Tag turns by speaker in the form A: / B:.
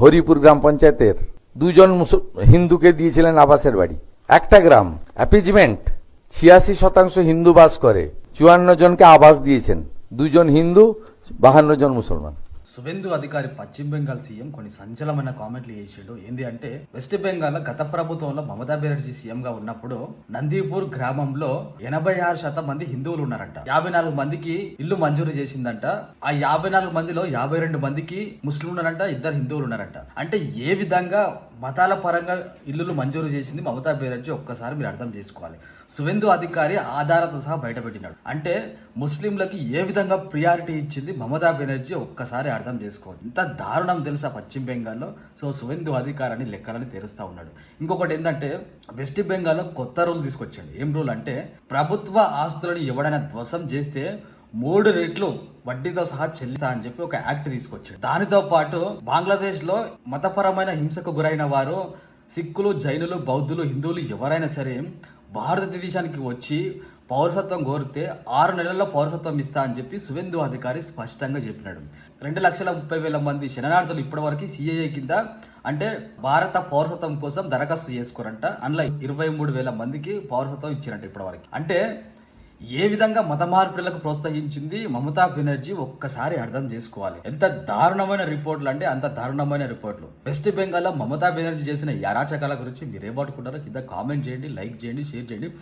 A: হরিপুর গ্রাম পঞ্চায়েতের দুজন হিন্দুকে দিয়েছিলেন আবাসের বাড়ি। একটা গ্রাম অ্যাপিজমেন্ট 86% হিন্দু বাস করে, 54 জনকে আবাস দিয়েছেন, 2 জন হিন্দু 52 জন মুসলমান।
B: సువేందు అధికారి పశ్చిమ బెంగాల్ సీఎం కొన్ని సంచలనమైన కామెంట్లు చేసాడు. ఏంది అంటే వెస్ట్ బెంగాల్ గత ప్రభుత్వంలో మమతా బెనర్జీ సీఎం గా ఉన్నప్పుడు నందీపూర్ గ్రామంలో 86% మంది హిందువులు ఉన్నారంట. 54 మందికి ఇల్లు మంజూరు చేసిందంట. ఆ 54 మందిలో 52 మందికి ముస్లింలు ఉన్నారంట, 2 హిందువులు ఉన్నారంట. అంటే ఏ విధంగా మతాల పరంగా ఇల్లులు మంజూరు చేసింది మమతా బెనర్జీ ఒక్కసారి మీరు అర్థం చేసుకోవాలి. సువేందు అధికారి ఆధారాలతో సహా బయటపెట్టినాడు. అంటే ముస్లింలకి ఏ విధంగా ప్రియారిటీ ఇచ్చింది మమతా బెనర్జీ ఒక్కసారి అర్థం చేసుకోవాలి. ఇంత దారుణం తెలుసా పశ్చిమ బెంగాల్లో. సో సువేందు అధికారాన్ని లెక్కలని తెరుస్తూ ఉన్నాడు. ఇంకొకటి ఏంటంటే వెస్ట్ బెంగాల్లో కొత్త రూల్ తీసుకొచ్చాడు. ఏం రూల్ అంటే ప్రభుత్వ ఆస్తులను ఎవడైనా ధ్వంసం చేస్తే 3 రెట్లు వడ్డీతో సహా చెల్లిస్తా అని చెప్పి ఒక యాక్ట్ తీసుకొచ్చాడు. దానితో పాటు బంగ్లాదేశ్ లో మతపరమైన హింసకు గురైన వారు సిక్కులు, జైనులు, బౌద్ధులు, హిందువులు ఎవరైనా సరే భారతదేశానికి వచ్చి పౌరసత్వం కోరితే 6 నెలల్లో పౌరసత్వం ఇస్తా అని చెప్పి సువేందు అధికారి స్పష్టంగా చెప్పినాడు. 2,30,000 మంది శరణార్థులు ఇప్పటివరకు సిఏఏ కింద అంటే భారత పౌరసత్వం కోసం దరఖాస్తు చేసుకోరంట. అందులో 23,000 మందికి పౌరసత్వం ఇచ్చారంట ఇప్పటివరకు. అంటే ఏ విధంగా మత మార్పిడులకు ప్రోత్సహించింది మమతా బెనర్జీ ఒక్కసారి అర్థం చేసుకోవాలి. ఎంత దారుణమైన రిపోర్ట్లు అంటే అంత దారుణమైన రిపోర్ట్లు. వెస్ట్ బెంగాల్లో మమతా బెనర్జీ చేసిన ఈ అరాచకాల గురించి మీరేమనుకుంటారో కింద కామెంట్ చేయండి, లైక్ చేయండి, షేర్ చేయండి.